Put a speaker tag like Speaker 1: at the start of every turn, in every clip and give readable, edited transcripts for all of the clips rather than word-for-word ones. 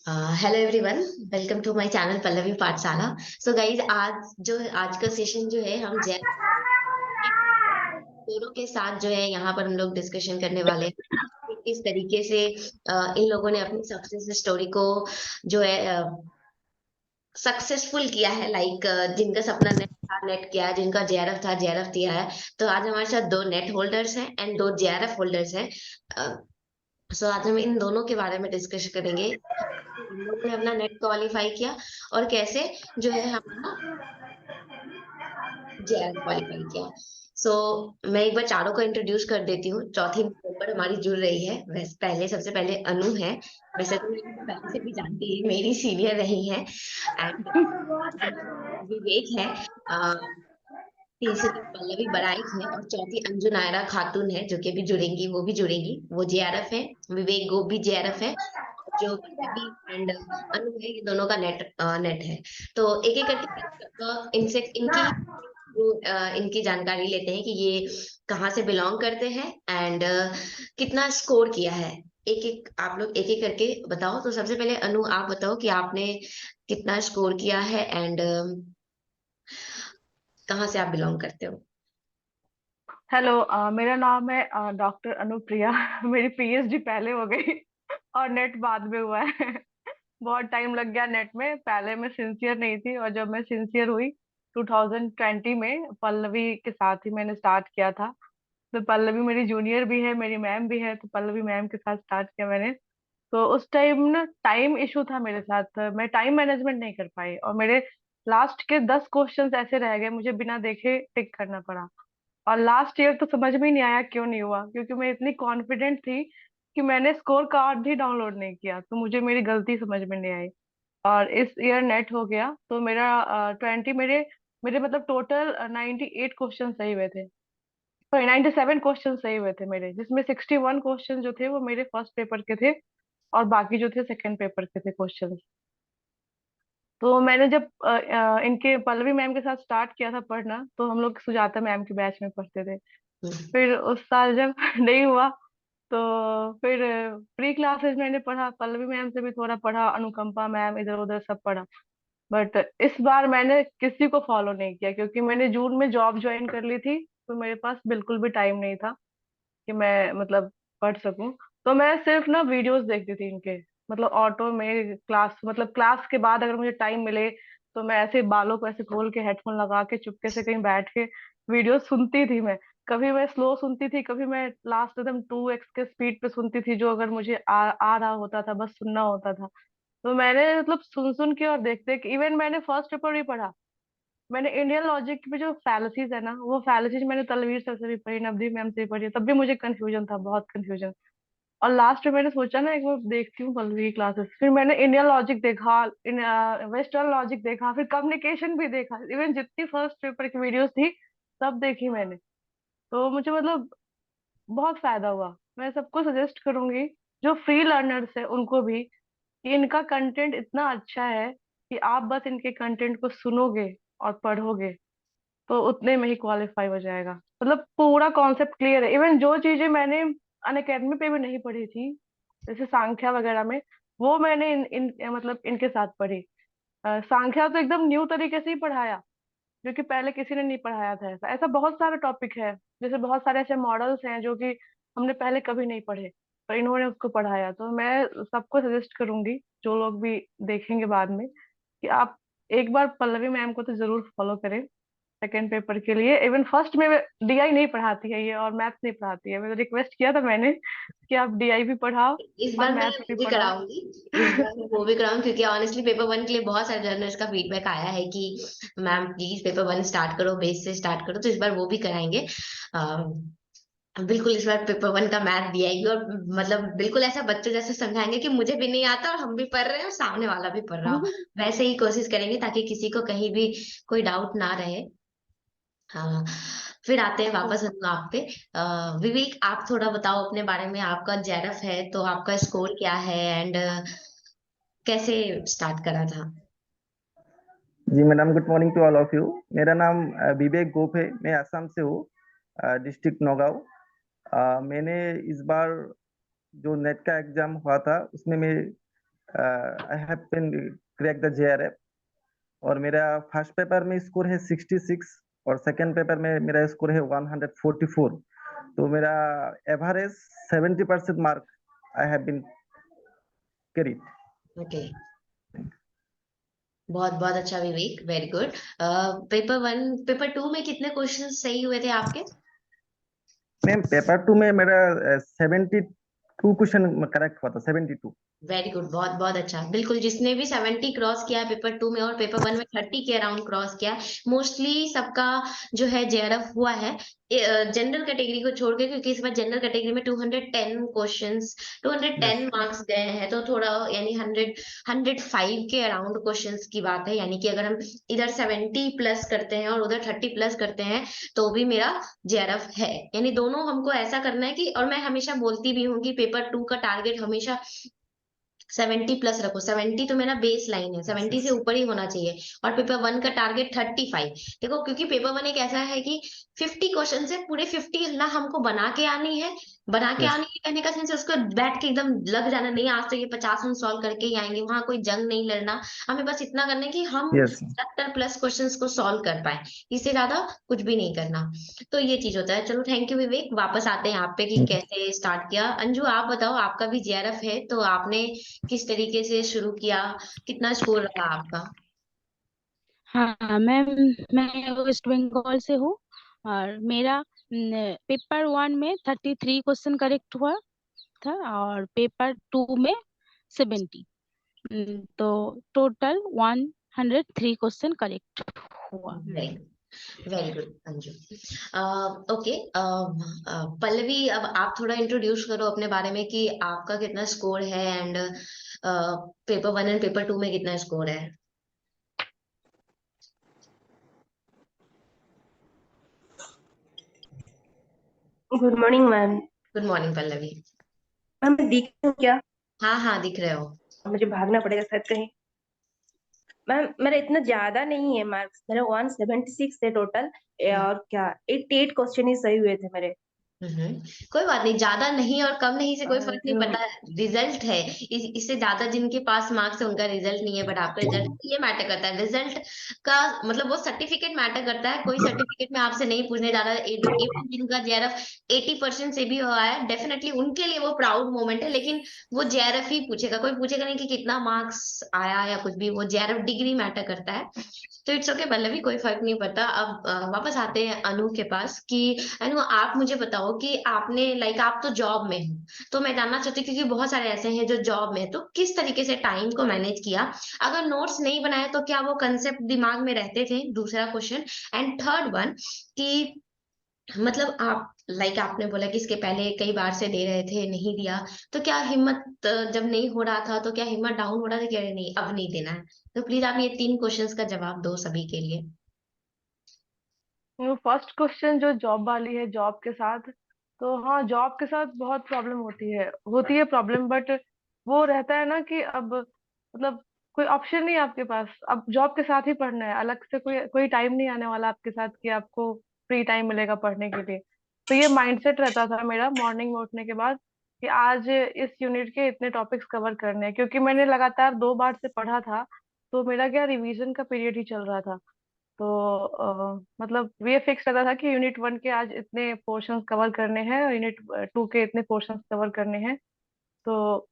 Speaker 1: Hello everyone. Welcome to my channel Pallavi Pathshala. So guys, आज का session जो है हम जैन दोनों के साथ जो है यहाँ पर हम लोग डिस्कशन करने वाले हैं कि किस तरीके से इन लोगों ने अपनी सक्सेस स्टोरी को जो है सक्सेसफुल किया है। लाइक जिनका सपना नेट था नेट किया है, जिनका जेआरएफ था जेआरएफ दिया है। तो आज हमारे साथ दो नेट होल्डर्स हैं एंड दो जेआरएफ होल्डर्स हैं। सो आज हम इन दोनों के बारे में डिस्कस करेंगे। इन लोगों ने अपना नेट क्वालिफाई किया और कैसे जो है हमारा जेआरएफ क्वालिफाई किया। सो मैं एक बार चारों को इंट्रोड्यूस कर देती हूँ। चौथी नंबर हमारी जुड़ रही है। वैसे पहले सबसे पहले अनु है। वैसे तो मैं इनको पहले से भी जानती है, मेरी सीनियर रही है। एंड विवेक है। तीसरी पल्लवी बराइक है और चौथी अंजू नायरा खातून है, जो कि भी जुड़ेंगी, वो भी जुड़ेंगी। वो जेआरएफ है। विवेक गोप भी जेआरएफ है। जो पल्लवी एंड अनु है, ये दोनों का नेट है। तो एक एक करके इनसे इनकी इनकी जानकारी लेते हैं कि ये कहाँ से बिलोंग करते हैं एंड कितना स्कोर किया है। एक एक आप लोग एक एक करके बताओ। तो सबसे पहले अनु, आप बताओ कि आपने कितना स्कोर किया है एंड कहाँ से आप बिलोंग करते हो।
Speaker 2: हेलो। मेरा नाम है डॉक्टर अनुप्रिया। मेरी पीएचडी पहले हो गई और नेट बाद में हुआ है। बहुत टाइम लग गया नेट में। पहले मैं सिंसियर नहीं थी और जब मैं सिंसियर हुई 2020 में पल्लवी के साथ ही मैंने स्टार्ट किया था। तो पल्लवी मेरी जूनियर भी है, मेरी मैम भी है, तो पल्लवी मैम के साथ स्टार्ट किया मैंने। तो उस टाइम ना टाइम इशू था मेरे साथ, मैं टाइम मैनेजमेंट नहीं कर पाई और मेरे लास्ट के 10 क्वेश्चंस ऐसे रह गए, मुझे बिना देखे टिक करना पड़ा। और लास्ट ईयर तो समझ में ही नहीं आया क्यों नहीं हुआ, क्योंकि मैं इतनी कॉन्फिडेंट थी कि मैंने स्कोर कार्ड भी डाउनलोड नहीं किया, तो मुझे मेरी गलती समझ में नहीं आई। और इस ईयर नेट हो गया तो मेरा 20 मेरे मेरे मतलब टोटल 98 क्वेश्चन सही हुए थे। सॉरी, 97 क्वेश्चन सही हुए थे मेरे, जिसमें 61 क्वेश्चन जो थे वो मेरे फर्स्ट पेपर के थे और बाकी जो थे सेकंड पेपर के थे क्वेश्चन। तो मैंने जब इनके पल्लवी मैम के साथ स्टार्ट किया था पढ़ना, तो हम लोग सुजाता मैम के बैच में पढ़ते थे।
Speaker 1: हम्म।
Speaker 2: फिर उस साल जब नहीं हुआ तो फिर प्री क्लासेस मैंने पढ़ा, पल्लवी मैम से भी थोड़ा पढ़ा, अनुकंपा मैम, इधर उधर सब पढ़ा। बट इस बार मैंने किसी को फॉलो नहीं किया, क्योंकि मैंने जून में जॉब ज्वाइन कर ली थी, तो मेरे पास बिल्कुल भी टाइम नहीं था कि मैं मतलब पढ़ सकूं। तो मैं सिर्फ ना वीडियोस देखती थी इनके, मतलब ऑटो में क्लास, मतलब क्लास के बाद अगर मुझे टाइम मिले तो मैं ऐसे बालों को ऐसे खोल के हेडफोन लगा के चुपके से कहीं बैठ के वीडियो सुनती थी मैं। कभी मैं स्लो सुनती थी, कभी मैं लास्ट एकदम 2x के स्पीड पे सुनती थी, जो अगर मुझे आ रहा होता था, बस सुनना होता था। तो मैंने मतलब सुन सुन के और देख देख, इवन मैंने फर्स्ट पेपर भी पढ़ा। मैंने इंडियन लॉजिक में जो फैलेसीज है ना, वो फैलेसीज मैंने तलवीर सर से भी पढ़ी, नवदीप मैम से भी पढ़ी, तब भी मुझे कंफ्यूजन था, बहुत कंफ्यूजन। और लास्ट में मैंने सोचा ना एक बार देखती हूँ पल्लवी क्लासेस, फिर मैंने इंडियन लॉजिक देखा, वेस्टर्न लॉजिक देखा, फिर कम्युनिकेशन भी देखा, इवन जितनी फर्स्ट पेपर की वीडियोस थी सब देखी मैंने। तो मुझे मतलब बहुत फायदा हुआ। मैं सबको सजेस्ट करूंगी, जो फ्री लर्नर्स है उनको भी, कि इनका कंटेंट इतना अच्छा है कि आप बस इनके कंटेंट को सुनोगे और पढ़ोगे तो उतने में ही क्वालिफाई हो जाएगा। मतलब पूरा कॉन्सेप्ट क्लियर है। इवन जो चीजें मैंने अनअकैडमी पे भी नहीं पढ़ी थी, जैसे सांख्या वगैरह में, वो मैंने इन मतलब इनके साथ पढ़ी। सांख्या तो एकदम न्यू तरीके से ही पढ़ाया, जो कि पहले किसी ने नहीं पढ़ाया था। ऐसा ऐसा बहुत सारा टॉपिक है, जैसे बहुत सारे ऐसे मॉडल्स हैं जो कि हमने पहले कभी नहीं पढ़े, पर इन्होंने उसको पढ़ाया। तो मैं सबको सजेस्ट करूंगी, जो लोग भी देखेंगे बाद में, कि आप एक बार पल्लवी मैम को तो जरूर फॉलो करें सेकेंड पेपर के लिए। इवन फर्स्ट में डीआई नहीं पढ़ाती है ये, और मैथ नहीं पढ़ाती है। मैं रिक्वेस्ट किया था मैंने कि आप डीआई भी पढ़ाओ
Speaker 1: इस
Speaker 2: और
Speaker 1: बार मैं
Speaker 2: मैथ भी
Speaker 1: वो भी
Speaker 2: पढ़ाओ।
Speaker 1: कराऊंगी। इस बार मैं वो भी कराऊंगी क्योंकि ऑनेस्टली पेपर वन के लिए बहुत सारे लर्नर्स का फीडबैक आया है कि ma'am please paper one start करो, बेस से स्टार्ट करो। तो इस बार वो भी कराएंगे। बिल्कुल इस बार पेपर वन का मैथ दिया आएगी और मतलब बिल्कुल ऐसा बच्चों जैसे समझाएंगे कि मुझे भी नहीं आता और हम भी पढ़ रहे हैं और सामने वाला भी पढ़ रहा हो। वैसे ही कोशिश करेंगे ताकि किसी को कहीं भी कोई डाउट ना रहे। हाँ। फिर आते हैं वापस हम आप पे। विवेक, आप थोड़ा बताओ अपने बारे में। आपका जेआरएफ है तो आपका स्कोर क्या है एंड कैसे स्टार्ट करा था।
Speaker 3: जी madam, good morning to all of you. मेरा नाम विवेक गोप है। मैं असम से हूँ, डिस्ट्रिक्ट नौगांव। मैंने इस बार जो नेट का एग्जाम हुआ था उसमें मैं I have been crack the JRF। और मेरा फर्स्ट पेपर में स्कोर है 66 और सेकंड पेपर में मेरा स्कोर है 144। तो मेरा average 70% mark I have been carried.
Speaker 1: Okay, बहुत बहुत अच्छा Vivek, very good. Paper 1 paper 2 में कितने क्वेश्चन सही हुए थे आपके?
Speaker 3: मैम पेपर 2 में मेरा 72 क्वेश्चन करेक्ट हुआ था, 72।
Speaker 1: वेरी गुड, बहुत बहुत अच्छा। बिल्कुल, जिसने भी 70 क्रॉस किया है पेपर 2 में और पेपर 1 में 30 के अराउंड क्रॉस किया, मोस्टली सबका जो है JRF हुआ है जनरल कैटेगरी को छोड़ के, क्योंकि इस बार जनरल कैटेगरी में 210 क्वेश्चंस, 210
Speaker 3: यस
Speaker 1: मार्क्स गए हैं, तो थोड़ा यानी 105 के अराउंड क्वेश्चंस की बात है। यानी कि अगर हम इधर 70 प्लस करते हैं और उधर 30 प्लस करते हैं तो भी मेरा JRF है। यानी दोनों हमको ऐसा करना है कि, और मैं हमेशा बोलती भी हूँ कि पेपर 2 का टारगेट हमेशा 70 प्लस रखो। 70 तो मेरा बेस लाइन है,
Speaker 3: यस
Speaker 1: 70
Speaker 3: यस
Speaker 1: से ऊपर ही होना चाहिए। और पेपर 1 का टारगेट 35। देखो, क्योंकि पेपर 1 एक ऐसा है कि 50 क्वेश्चन से पूरे 50 ना हमको बना के आनी है। बना के
Speaker 3: यस
Speaker 1: आनी है कहने का सेंस उसको बैठ के एकदम लग जाना नहीं, आज तो ये 50 हम सॉल्व करके ही आएंगे, वहां कोई जंग नहीं लड़ना। हमें बस इतना करना है कि हम
Speaker 3: यस
Speaker 1: 70 प्लस क्वेश्चंस को सॉल्व कर पाए, इससे ज्यादा कुछ भी नहीं करना। तो ये चीज होता है। चलो, थैंक यू विवेक। वापस आते हैं आप पे कि कैसे स्टार्ट किया। अंजू, आप बताओ, आपका भी JRF है तो आपने किस तरीके से शुरू किया, कितना स्कोर रहा आपका?
Speaker 4: हाँ मैम, मैं वेस्ट बंगाल से हूँ। और मेरा पेपर 1 में 33 क्वेश्चन करेक्ट हुआ था और पेपर 2 में 70। तो टोटल 103 क्वेश्चन करेक्ट हुआ।
Speaker 1: Very good Anju. Okay, Pallavi, अब आप थोड़ा इंट्रोड्यूस करो अपने बारे में कि आपका कितना स्कोर है एंड पेपर 1 एंड पेपर 2 में कितना स्कोर है।
Speaker 5: Good morning ma'am.
Speaker 1: Good morning Pallavi.
Speaker 5: Ma'am मैं दिख रही हूँ क्या?
Speaker 1: हाँ हाँ, दिख रहे हो।
Speaker 5: मुझे भागना पड़ेगा शायद कहीं। मैम मेरा इतना ज्यादा नहीं है मार्क्स, मेरा 176 है टोटल। और क्या 88 क्वेश्चन ही सही हुए थे मेरे।
Speaker 1: कोई बात नहीं, ज्यादा नहीं और कम नहीं से कोई
Speaker 5: और
Speaker 1: फर्क नहीं पड़ता। रिजल्ट है, इससे ज्यादा जिनके पास मार्क्स है उनका रिजल्ट नहीं है, बट आपका रिजल्ट ये मैटर करता है। रिजल्ट का मतलब वो सर्टिफिकेट मैटर करता है। कोई सर्टिफिकेट में आपसे नहीं पूछने जा रहा है। इवन जिनका JRF 80% से भी हुआ है, डेफिनेटली उनके लिए वो प्राउड मोमेंट है, लेकिन वो JRF ही पूछेगा, कोई पूछेगा नहीं कि कितना मार्क्स आया या कुछ भी। वो JRF डिग्री मैटर करता है। तो इट्स ओके पल्लवी, कोई फर्क नहीं पड़ता। अब वापस आते हैं अनु के पास कि अनु, आप मुझे बताओ कि आपने लाइक आप तो जॉब में हो, तो मैं जानना चाहती हूँ क्योंकि बहुत सारे ऐसे हैं जो जॉब में हैं, तो किस तरीके से टाइम को मैनेज किया? अगर नोट्स नहीं बनाए तो क्या वो कंसेप्ट दिमाग में रहते थे? दूसरा क्वेश्चन। एंड थर्ड वन कि मतलब आप लाइक आपने बोला कि इसके पहले कई बार से दे रहे थे, नहीं दिया, तो क्या हिम्मत जब नहीं हो रहा था तो क्या हिम्मत डाउन हो रहा था कि अरे नहीं अब नहीं देना है? तो प्लीज आप ये 3 क्वेश्चंस का जवाब दो सभी के लिए।
Speaker 2: फर्स्ट क्वेश्चन जो जॉब वाली है, जॉब के साथ, तो हाँ, जॉब के साथ बहुत प्रॉब्लम होती है प्रॉब्लम, बट वो रहता है ना कि अब मतलब कोई ऑप्शन नहीं है आपके पास, अब जॉब के साथ ही पढ़ना है, अलग से कोई कोई टाइम नहीं आने वाला आपके साथ कि आपको फ्री टाइम मिलेगा पढ़ने के लिए। तो ये माइंडसेट रहता था मेरा मॉर्निंग में उठने के बाद कि आज इस यूनिट के इतने टॉपिक्स कवर करने हैं, क्योंकि मैंने लगातार 2 बार से पढ़ा था। तो मेरा क्या रिवीजन का पीरियड ही चल रहा था। तो मतलब ये फिक्स रहता था कि यूनिट 1 के आज इतने पोर्शंस कवर करने हैं और यूनिट 2 के इतने पोर्शंस कवर करने हैं। तो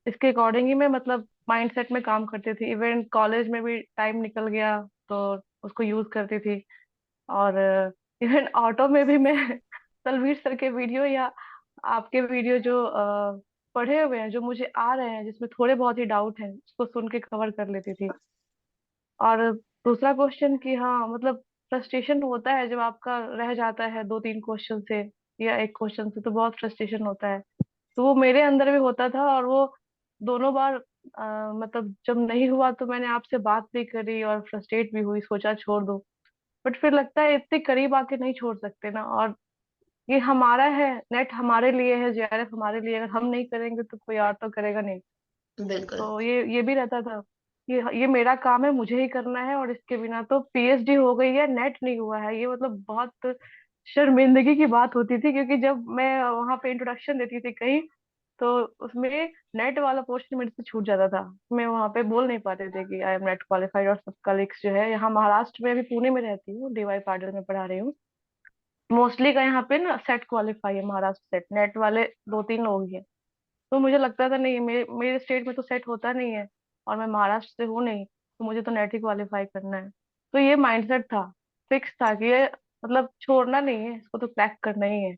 Speaker 2: इसके अकॉर्डिंग ही मैं मतलब माइंडसेट में काम करती थी। इवन कॉलेज में भी टाइम निकल गया तो उसको यूज करती थी। और इवन ऑटो में भी मैं तलवीर सर के वीडियो या आपके वीडियो जो पढ़े हुए हैं, जो मुझे आ रहे हैं, जिसमें थोड़े बहुत ही डाउट हैं, उसको सुन के कवर कर लेती थी। और दूसरा क्वेश्चन कि हाँ मतलब फ्रस्ट्रेशन होता है जब आपका रह जाता है 2-3 क्वेश्चन से या एक क्वेश्चन से, तो बहुत फ्रस्ट्रेशन होता है। तो वो मेरे अंदर भी होता था और वो दोनों बार मतलब जब नहीं हुआ तो मैंने आपसे बात भी करी और फ्रस्ट्रेट भी हुई, सोचा छोड़ दो। बट फिर लगता है इतने करीब आके नहीं छोड़ सकते ना, और ये हमारा है, नेट हमारे लिए है, JRF हमारे लिए, अगर हम नहीं करेंगे तो कोई और तो करेगा नहीं।
Speaker 1: बिल्कुल।
Speaker 2: तो ये भी रहता था कि ये मेरा काम है, मुझे ही करना है, और इसके बिना तो PhD हो गई है, नेट नहीं हुआ है, ये मतलब बहुत शर्मिंदगी की बात होती थी। क्योंकि जब मैं वहां पे इंट्रोडक्शन देती थी कहीं, तो उसमें नेट वाला पोर्शन मेरे से छूट जाता था। मैं वहां पे बोल नहीं पाते थे कि आई एम नेट क्वालिफाइड। और सब कलीग्स जो है यहाँ महाराष्ट्र में, अभी पुणे में रहती हूँ, डीवाई पाटिल में पढ़ा रही हूँ, मोस्टली का यहाँ पे ना सेट क्वालिफाई है, महाराष्ट्र सेट। नेट वाले 2-3 लोग ही हैं। तो मुझे लगता था नहीं, मेरे मेरे स्टेट में तो सेट होता नहीं है, और मैं महाराष्ट्र से हूँ नहीं, तो मुझे तो नेट ही क्वालिफाई करना है। तो ये माइंडसेट था, फिक्स था कि ये मतलब छोड़ना नहीं है, इसको तो क्रैक करना ही है।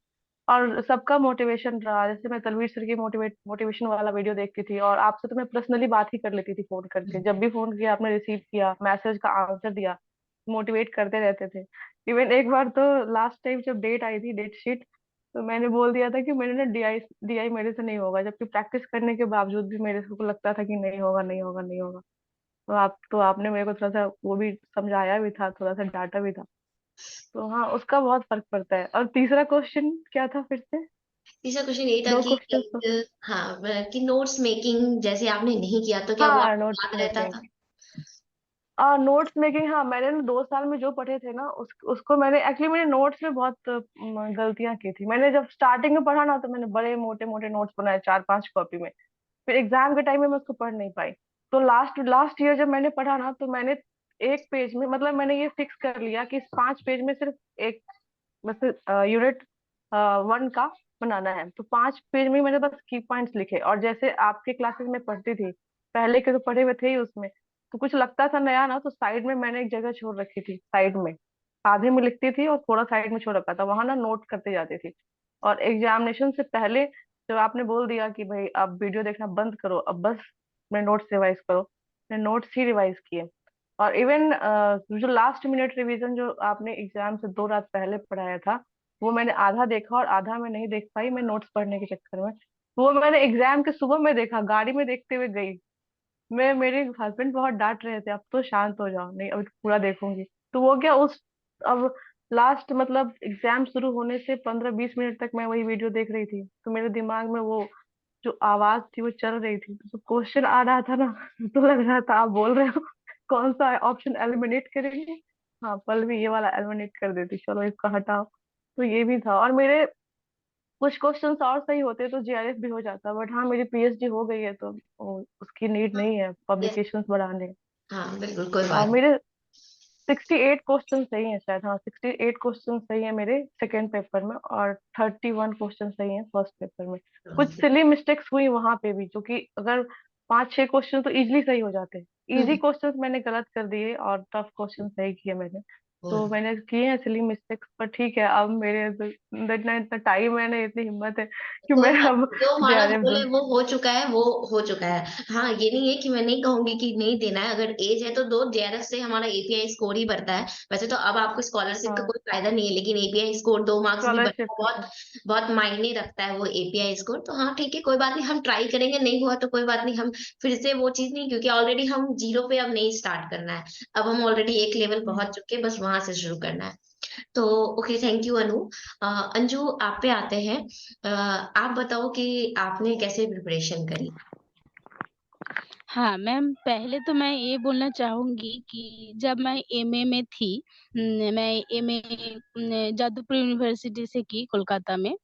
Speaker 2: और सबका मोटिवेशन रहा, जैसे मैं तलवीर सर की मोटिवेशन वाला वीडियो देखती थी, और आपसे तो मैं पर्सनली बात ही कर लेती थी फोन करके। जब भी फोन किया आपने रिसीव किया, मैसेज का आंसर दिया, मोटिवेट करते रहते थे। इवन एक बार तो लास्ट टाइम जब डेट आई थी, डेट शीट, तो मैंने बोल दिया था कि मैंने ना डीआई डीआई मेरे से नहीं होगा, जबकि प्रैक्टिस करने के बावजूद भी मेरे को लगता था कि नहीं होगा, नहीं होगा, नहीं होगा। तो आपने मेरे को थोड़ा सा वो भी समझाया भी था, थोड़ा सा डांटा भी था। तो हाँ, उसका बहुत फर्क पड़ता है। और तीसरा क्वेश्चन क्या था फिर से?
Speaker 1: तीसरा क्वेश्चन यही था
Speaker 2: 2
Speaker 1: कि
Speaker 2: क्वेश्चन तो।
Speaker 1: हाँ, कि नोट्स मेकिंग जैसे आपने नहीं किया तो क्या वो
Speaker 2: हाँ,
Speaker 1: आपको
Speaker 2: नोट्स
Speaker 1: याद रहता
Speaker 2: मेकिंग।
Speaker 1: था?
Speaker 2: नोट्स मेकिंग, हाँ, मैंने ना 2 साल में जो पढ़े थे ना, उसको मैंने एक्चुअली, मैंने नोट्स में बहुत गलतियां की थी। मैंने जब स्टार्टिंग में पढ़ा ना, तो मैंने बड़े मोटे मोटे नोट्स बनाए 4-5 कॉपी में। फिर एग्जाम के टाइम में मैं उसको पढ़ नहीं पाई। तो लास्ट लास्ट ईयर जब मैंने पढ़ा ना, तो मैंने एक पेज में, मतलब मैंने ये फिक्स कर लिया कि इस 5 पेज में सिर्फ एक, वैसे यूनिट 1 का बनाना है। तो 5 पेज में मैंने बस की पॉइंट्स लिखे। और जैसे आपके क्लासेस में पढ़ती थी, पहले के तो पढ़े हुए थे ही उसमें, तो कुछ लगता था नया ना, तो साइड में मैंने एक जगह छोड़ रखी थी, साइड में आधे में लिखती थी और थोड़ा साइड में छोड़ रखा था, वहां ना नोट करते जाती थी। और एग्जामिनेशन से पहले जब आपने बोल दिया कि भाई आप वीडियो देखना बंद करो, अब बस मैं नोट्स रिवाइज करो, मैं नोट्स ही रिवाइज किए। और इवन जो लास्ट मिनट रिवीजन जो आपने एग्जाम से 2 रात पहले पढ़ाया था, वो मैंने आधा देखा, और आधा मैं नहीं देख पाई, मैं नोट्स पढ़ने के चक्कर में। वो मैंने एग्जाम के सुबह में देखा, गाड़ी में देखते हुए गई मैं। मेरे हस्बैंड बहुत डांट रहे थे, अब तो शांत हो जाओ, नहीं अभी तो पूरा देखूंगी। तो वो क्या, उस अब लास्ट मतलब एग्जाम शुरू होने से 15-20 मिनट तक मैं वही वीडियो देख रही थी। तो मेरे दिमाग में वो जो आवाज थी वो चल रही थी। तो क्वेश्चन आ रहा था ना, तो लग रहा था आप बोल रहे हो कौन सा ऑप्शन एलिमिनेट करेंगे। हाँ, पल्लवी ये वाला एलिमिनेट कर देती, चलो इसको हटाओ। तो ये भी था। और मेरे कुछ क्वेश्चंस और सही होते तो जीआरएफ भी हो जाता, बट हाँ, मेरी पीएचडी हो गई है, तो उसकी नीड नहीं है
Speaker 1: यस।
Speaker 2: पब्लिकेशंस बढ़ाने।
Speaker 1: हाँ, बिल्कुल, कोई
Speaker 2: और
Speaker 1: बात
Speaker 2: मेरे 68 क्वेश्चन सही है शायद, हाँ 68 क्वेश्चन सही है मेरे सेकेंड पेपर में, और 31 क्वेश्चन सही है फर्स्ट पेपर में। कुछ
Speaker 1: नहीं।
Speaker 2: सिली मिस्टेक्स हुई वहां पे भी, जो कि अगर 5-6 क्वेश्चन तो इजीली सही हो जाते। इजी
Speaker 1: हम्म।
Speaker 2: क्वेश्चंस मैंने गलत कर दिए, और टफ क्वेश्चन सही किए मैंने। तो
Speaker 1: हम्म।
Speaker 2: मैंने किए हैं सिली मिस्टेक्स, पर ठीक है, अब मेरे इतना इतना टाइम है ना, इतनी हिम्मत है कि
Speaker 1: कोई
Speaker 2: मैं
Speaker 1: बात
Speaker 2: अब
Speaker 1: नहीं, जो हमारा
Speaker 2: जेआरएफ
Speaker 1: गोल
Speaker 2: दूं।
Speaker 1: है वो हो चुका है, वो हो चुका है। हाँ, ये नहीं है कि मैं नहीं कहूंगी कि नहीं देना है, अगर एज है तो दो। जेआरएफ से हमारा एपीआई स्कोर ही बढ़ता है। वैसे तो अब आपको स्कॉलरशिप का
Speaker 2: हाँ,
Speaker 1: कोई फायदा नहीं है, लेकिन एपीआई स्कोर 2 मार्क्स भी बढ़ता
Speaker 2: स्कॉलरशिप
Speaker 1: है,
Speaker 2: का
Speaker 1: बहुत बहुत मायने रखता है वो एपीआई स्कोर। तो हाँ, ठीक है, कोई बात नहीं, हम ट्राई करेंगे। नहीं हुआ तो कोई बात नहीं, हम फिर से वो चीज नहीं, क्योंकि ऑलरेडी हम जीरो पे अब नहीं स्टार्ट करना है। अब हम ऑलरेडी एक लेवल पहुंच चुके हैं, बस वहां से शुरू करना है। तो ओके, थैंक यू अनु। अंजू, आप पे आते हैं। आप बताओ कि आपने कैसे प्रिपरेशन करी?
Speaker 4: हाँ मैम, पहले तो मैं ये बोलना चाहूंगी कि जब मैं एमए में थी, मैं एमए जादवपुर यूनिवर्सिटी से की कोलकाता में।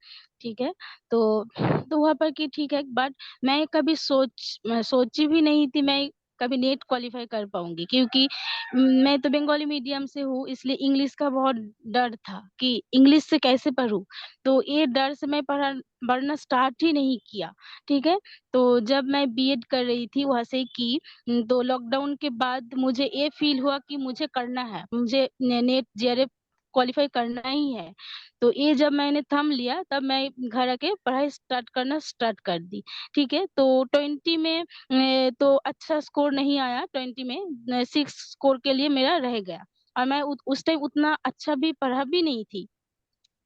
Speaker 4: ठीक है। तो वहाँ पर की ठीक है, बट मैं कभी सोची भी नहीं थी मैं कभी नेट क्वालिफाई कर पाऊंगी, क्योंकि मैं तो बंगाली मीडियम से हूँ, इसलिए इंग्लिश का बहुत डर था कि इंग्लिश से कैसे पढूं। तो ये डर से मैं पढ़ना स्टार्ट ही नहीं किया। ठीक है। तो जब मैं बीएड कर रही थी वहां से की, तो लॉकडाउन के बाद मुझे ये फील हुआ कि मुझे करना है, मुझे नेट जेआरएफ क्वालिफाई करना ही है। तो ये जब मैंने थम लिया, तब मैं घर आके पढ़ाई स्टार्ट कर दी। ठीक है। तो 20 में तो अच्छा स्कोर नहीं आया, 20 में 6 स्कोर के लिए मेरा रह गया। और मैं उस टाइम उतना अच्छा भी पढ़ा भी नहीं थी।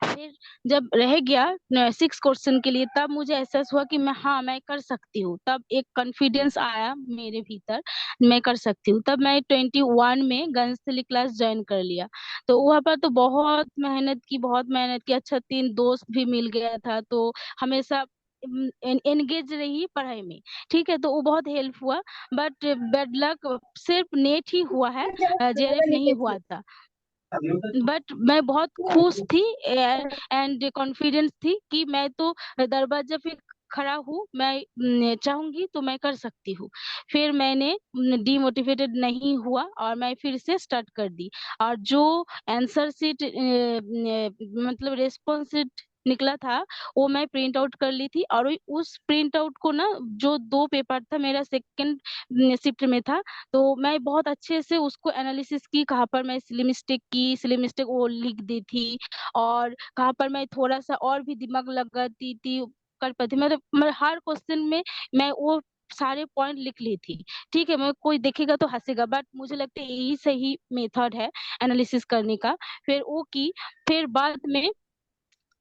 Speaker 4: फिर जब रह गया 6 क्वेश्चन के लिए, तब मुझे एहसास हुआ कि मैं कर सकती हूँ। तब एक कॉन्फिडेंस आया मेरे भीतर, मैं कर सकती हूँ। तब मैं 21 में गंजली क्लास ज्वाइन कर लिया। तो वहाँ पर तो बहुत मेहनत की। अच्छा, 3 दोस्त भी मिल गया था, तो हमेशा एंगेज रही पढ़ाई में। ठीक है। तो वो बहुत हेल्प हुआ। बट बैड लक, सिर्फ नेट ही हुआ है, जेआरएफ नहीं हुआ था। बट मैं बहुत खुश थी एंड कॉन्फिडेंस थी कि मैं तो दरवाजा पे खड़ा हूँ, मैं चाहूंगी तो मैं कर सकती हूँ। फिर मैंने डीमोटिवेटेड नहीं हुआ और मैं फिर से स्टार्ट कर दी। और जो आंसर शीट मतलब रिस्पॉन्स शीट निकला था, वो मैं प्रिंट आउट कर ली थी। और उस प्रिंट आउट को ना, जो 2 पेपर था मेरा सेकंड शिफ्ट में था, तो मैं बहुत अच्छे से उसको एनालिसिस की, कहाँ पर मैं सिली मिस्टेक की, सिली मिस्टेक वो लिख दी थी, और कहाँ पर मैं थोड़ा-सा और भी दिमाग लगाती थी, कर पाती, मतलब मैं हर क्वेश्चन में मैं वो सारे पॉइंट लिख ली थी। ठीक है, मैं कोई देखेगा तो हँसेगा, बट मुझे लगता है यही सही मेथड है एनालिसिस करने का। फिर वो की, फिर बाद में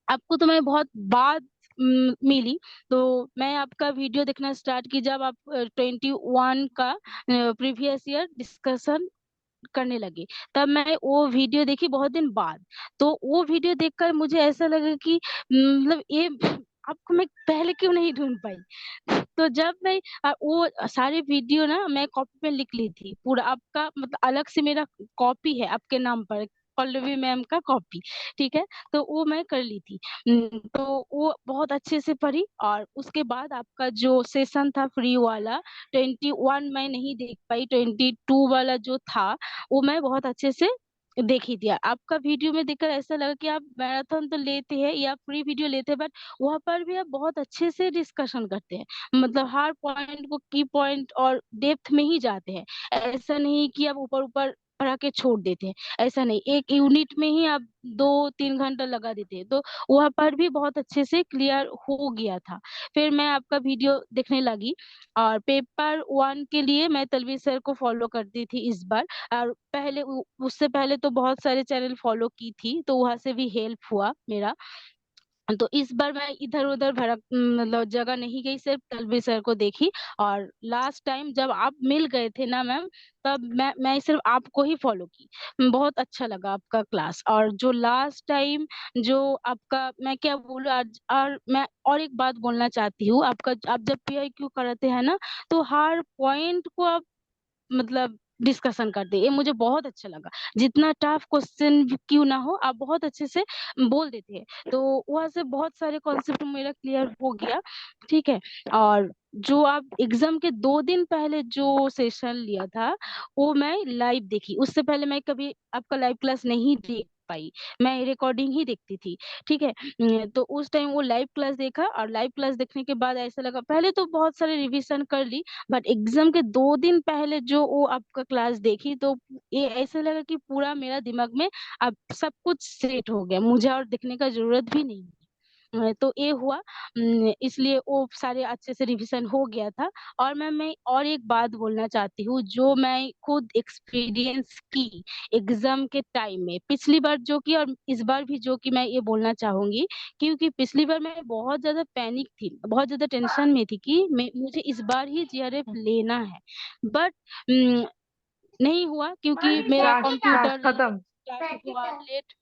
Speaker 4: आपको तो मैं बहुत बाद मिली, तो मैं आपका वीडियो देखना स्टार्ट की जब आप 21 का प्रीवियस ईयर डिस्कशन करने लगे, तब मैं वो वीडियो देखी बहुत दिन बाद। तो वो वीडियो देखकर मुझे ऐसा लगा कि मतलब ये आपको मैं पहले क्यों नहीं ढूँढ पाई? तो जब मैं वो सारे वीडियो ना मैं कॉपी पे लिख ली थी। पूरा आपका मतलब अलग से मेरा कॉपी है आपके नाम पर, पल्लवी मैम का कॉपी, ठीक है? तो वो मैं कर ली थी। तो वो बहुत अच्छे से पढ़ी, और उसके बाद आपका जो सेशन था फ्री वाला, 21 मैं नहीं देख पाई, 22 वाला जो था, वो मैं बहुत अच्छे से देख ही दिया। आपका वीडियो में देखकर ऐसा लगा कि आप मैराथन तो लेते हैं या फ्री वीडियो लेते हैं, बट वहाँ पर भी आप बहुत अच्छे से डिस्कशन करते हैं। मतलब हर पॉइंट को की पॉइंट और डेप्थ में ही जाते हैं। ऐसा नहीं कि आप ऊपर-ऊपर पढ़ा के छोड़ देते हैं, ऐसा नहीं। एक यूनिट में ही आप 2-3 घंटा लगा देते हैं, तो वहाँ पर भी बहुत अच्छे से क्लियर हो गया था। फिर मैं आपका वीडियो देखने लगी, और पेपर 1 के लिए मैं तलवी सर को फॉलो करती थी इस बार। और पहले उ उससे पहले तो बहुत सारे चैनल फॉलो की थी, तो वहाँ से भी हेल्प हुआ मेरा। तो इस बार मैं इधर-उधर मतलब जगह नहीं गई, सिर्फ तलवी सर को देखी। और लास्ट टाइम जब आप मिल गए थे ना मैम, तब मैं सिर्फ आपको ही फॉलो की। बहुत अच्छा लगा आपका क्लास। और जो लास्ट टाइम जो आपका, मैं क्या बोलूँ आज, और मैं और एक बात बोलना चाहती हूँ, आपका आप जब पीआईक्यू कराते हैं ना, तो हर पॉइंट को आप मतलब डिस्कशन करते, ये मुझे बहुत अच्छा लगा। जितना टफ क्वेश्चन क्यों ना हो, आप बहुत अच्छे से बोल देते हैं। तो वहाँ से बहुत सारे कॉन्सेप्ट मेरा क्लियर हो गया, ठीक है? और जो आप एग्ज़ाम के 2 दिन पहले जो सेशन लिया था, वो मैं लाइव देखी। उससे पहले मैं कभी आपका लाइव क्लास नहीं देख पाई, मैं रिकॉर्डिंग ही देखती थी, ठीक है? तो उस टाइम वो लाइव क्लास देखा, और लाइव क्लास देखने के बाद ऐसा लगा, पहले तो बहुत सारे रिविज़न कर ली, बट एग्ज़ाम के 2 दिन पहले जो वो आपका क्लास देखी, तो ये ऐसा लगा कि पूरा मेरा दिमाग में अब सब कुछ सेट हो गया, मुझे और देखने का ज़रूरत भी नहीं है। तो ये हुआ, इसलिए वो सारे अच्छे से रिवीज़न हो गया था। और मैं और एक बात बोलना चाहती हूँ, जो मैं खुद एक्सपीरियंस की एग्ज़ाम के टाइम में, पिछली बार जो की और इस बार भी जो कि मैं ये बोलना चाहूँगी, क्योंकि पिछली बार मैं बहुत ज़्यादा पैनिक थी, बहुत ज़्यादा टेंशन में थी कि मुझे इस बार ही जीआरएफ लेना है। बट नहीं हुआ, क्योंकि मेरा
Speaker 2: क्लास क्लास
Speaker 4: कंप्यूटर
Speaker 2: खत्म।
Speaker 4: स्टार्ट हुआ लेट।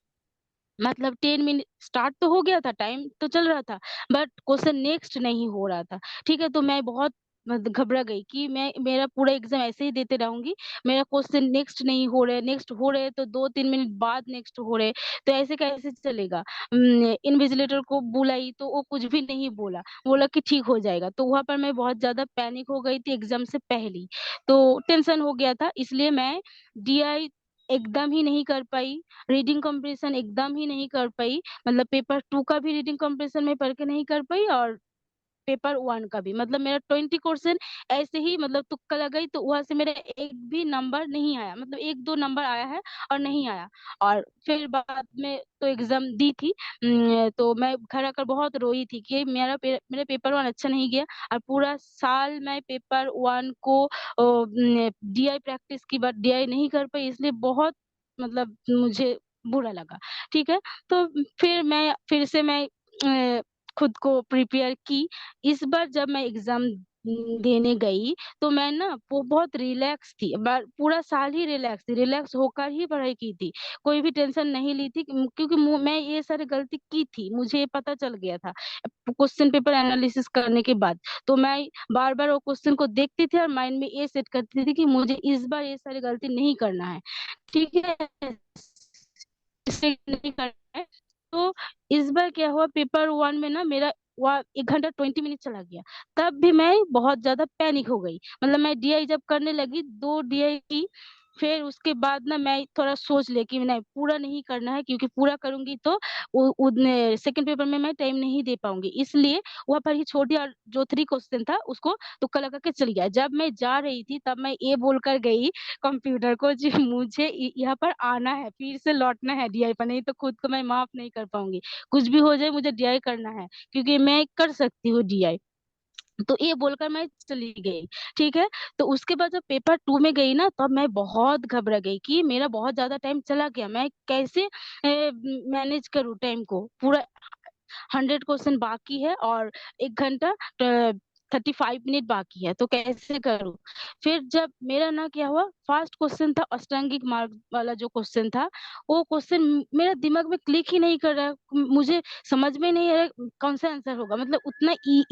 Speaker 4: मतलब 10 मिनट स्टार्ट तो हो गया था, टाइम तो चल रहा था, बट क्वेश्चन नेक्स्ट नहीं हो रहा था, ठीक है? तो मैं बहुत घबरा गई कि मैं मेरा पूरा एग्ज़ाम ऐसे ही देते रहूँगी, मेरा क्वेश्चन नेक्स्ट नहीं हो रहे, नेक्स्ट हो रहे तो 2-3 मिनट बाद नेक्स्ट हो रहे, तो ऐसे कैसे चलेगा? इन्विजिलेटर को बुलाई तो वो कुछ भी नहीं बोला, बोला कि ठीक हो जाएगा, तो वहाँ पर मैं बहुत ज़्यादा पैनिक हो गई थी एग्ज़ाम से पहले ही, तो टेंशन हो गया था, इसलिए मैं डीआई एकदम ही नहीं कर पाई, रीडिंग कॉम्प्रिहेंशन एकदम ही नहीं कर पाई, मतलब पेपर 2 का भी रीडिंग कॉम्प्रिहेंशन में पढ़ के नहीं कर पाई, और पेपर 1 का भी, मतलब मेरा 20 क्वेश्चन ऐसे ही मतलब तुक्का लगाई, तो वहाँ से मेरा एक भी नंबर नहीं आया, मतलब 1-2 नंबर आया है और नहीं आया। और फिर बाद में तो एग्ज़ाम दी थी, तो मैं घर आकर बहुत रोई थी कि मेरा पेपर 1 अच्छा नहीं गया, और पूरा साल मैं पेपर 1 को डीआई प्रैक्टिस की, बट डीआई नहीं कर पाई, इसलिए बहुत मतलब मुझे बुरा लगा, ठीक है? तो फिर से मैं खुद को प्रिपेयर की। इस बार जब मैं एग्ज़ाम देने गई, तो मैं ना वो बहुत रिलैक्स थी, पूरा साल ही रिलैक्स थी, रिलैक्स होकर ही पढ़ाई की थी। कोई भी टेंशन नहीं ली थी, क्योंकि मैं ये सारी गलती की थी, मुझे ये पता चल गया था क्वेश्चन पेपर एनालिसिस करने के बाद। तो मैं बार-बार वो क्वेश्चन को देखती थी और माइंड में ये सेट करती थी कि मुझे इस बार ये सारी गलती नहीं करना है, ठीक है? इसे नहीं करना है। तो इस बार क्या हुआ, पेपर 1 में ना मेरा वह 1 घंटा 20 मिनट चला गया। तब भी मैं बहुत ज्यादा पैनिक हो गई। मतलब मैं DI जब करने लगी 2 DI की, फिर उसके बाद ना मैं थोड़ा सोच ले कि नहीं पूरा नहीं करना है, क्योंकि पूरा करूंगी तो सेकंड पेपर में मैं टाइम नहीं दे पाऊंगी। इसलिए वहाँ पर ही छोड़ दिया और जो 3 क्वेश्चन था उसको तुक्का लगा के चली गया। जब मैं जा रही थी तब मैं ये बोलकर गई कंप्यूटर को जी मुझे यहाँ पर आना है, फिर से लौटना है DI पर, नहीं तो खुद को मैं माफ नहीं कर पाऊंगी। कुछ भी हो जाए मुझे DI करना है, क्योंकि मैं कर सकती हूँ DI। तो ये बोलकर मैं चली गई। ठीक है। तो उसके बाद जब पेपर 2 में गई ना, तब मैं बहुत घबरा गई कि मेरा बहुत ज्यादा टाइम चला गया, मैं कैसे मैनेज करूँ टाइम को। पूरा 100 क्वेश्चन बाकी है और 1 घंटा 35 मिनट बाकी है, तो कैसे करूं। फिर जब मेरा ना क्या हुआ, फर्स्ट क्वेश्चन था अष्टांगिक मार्ग वाला जो क्वेश्चन था, वो क्वेश्चन मेरा दिमाग में क्लिक ही नहीं कर रहा है। मुझे समझ में नहीं आ रहा कौन सा आंसर होगा। मतलब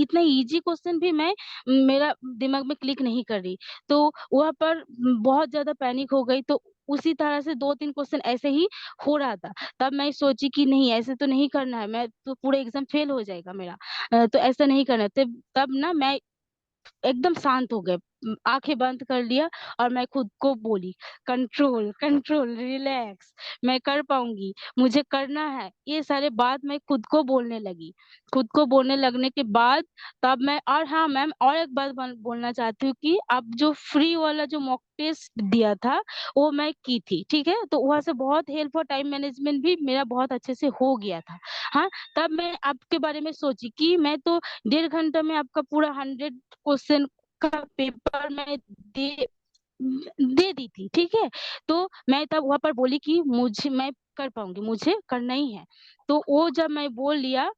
Speaker 4: इतना इजी क्वेश्चन भी मैं मेरा दिमाग में क्लिक नहीं कर रही। तो वहां पर बहुत ज्यादा पैनिक हो गई। तो उसी तरह से 2-3 क्वेश्चन ऐसे ही हो रहा था। तब मैं सोची कि नहीं ऐसे तो नहीं करना है, मैं तो पूरा एग्जाम फेल हो जाएगा मेरा। तो ऐसा नहीं करना है। तब ना मैं एकदम शांत हो गए, आंखें बंद कर लिया और मैं खुद को बोली कंट्रोल कंट्रोल रिलैक्स, मैं कर पाऊंगी, मुझे करना है। ये सारे बात मैं खुद को बोलने लगी। खुद को बोलने लगने के बाद तब मैं, और हाँ मैम और एक बात बोलना चाहती हूँ कि अब जो फ्री वाला जो मॉक टेस्ट दिया था वो मैं की थी। ठीक है। तो वहां से बहुत हेल्प और टाइम मैनेजमेंट भी मेरा बहुत अच्छे से हो गया था। हाँ। तब मैं आपके बारे में सोची कि मैं तो 1.5 घंटा में आपका पूरा 100 क्वेश्चन का पेपर मैं दे दे दी थी। ठीक है। तो मैं तब वहां पर बोली कि मैं कर पाऊंगी, मुझे करना ही है। तो वो जब मैं बोल लिया,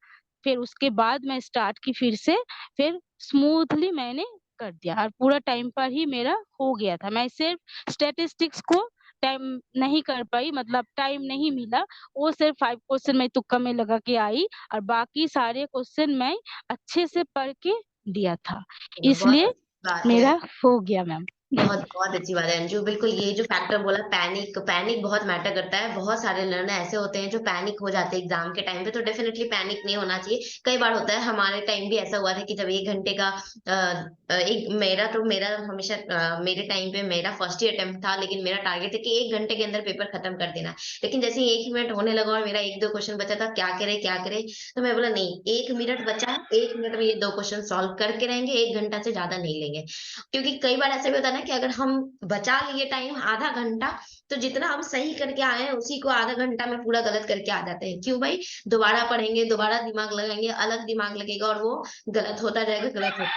Speaker 4: फिर उसके बाद मैं स्टार्ट की फिर से। फिर स्मूथली मैंने कर दिया और पूरा टाइम पर ही मेरा हो गया था। मैं सिर्फ स्टैटिस्टिक्स को टाइम नहीं कर पाई, मतलब टाइम नहीं मिला। वो सिर्फ 5 क्वेश्चन मैं तुक्का में लगा के आई और बाकी सारे क्वेश्चन मैं अच्छे से पढ़ के दिया था।
Speaker 1: चलो बहुत
Speaker 4: इसलिए
Speaker 1: अच्छी बात है।
Speaker 4: मेरा हो गया मैम।
Speaker 1: बहुत बहुत अच्छी बात है अंजू। बिल्कुल ये जो फैक्टर बोला, पैनिक पैनिक बहुत मैटर करता है। बहुत सारे लर्नर ऐसे होते हैं जो पैनिक हो जाते हैं एग्जाम के टाइम पे, तो डेफिनेटली पैनिक नहीं होना चाहिए। कई बार होता है, हमारे टाइम भी ऐसा हुआ था कि जब 1 घंटे का एक मेरा हमेशा मेरे टाइम पे मेरा फर्स्ट ही अटेम्प्ट था, लेकिन मेरा टारगेट था कि 1 घंटे के अंदर पेपर खत्म कर देना है। लेकिन जैसे ही 1 मिनट होने लगा और मेरा 1-2 क्वेश्चन बचा था, क्या करे क्या करे, तो मैं बोला नहीं, 1 मिनट बचा है, 1 मिनट में ये 2 क्वेश्चन सॉल्व करके रहेंगे, 1 घंटा से ज्यादा नहीं लेंगे। क्योंकि कई बार ऐसा भी होता है ना कि अगर हम बचा लिए टाइम आधा घंटा, तो जितना हम सही करके आए हैं उसी को आधा घंटा में पूरा गलत करके आ जाते हैं। क्यों भाई, दोबारा पढ़ेंगे, दोबारा दिमाग लगाएंगे, अलग दिमाग लगेगा और वो गलत होता जाएगा, गलत होता।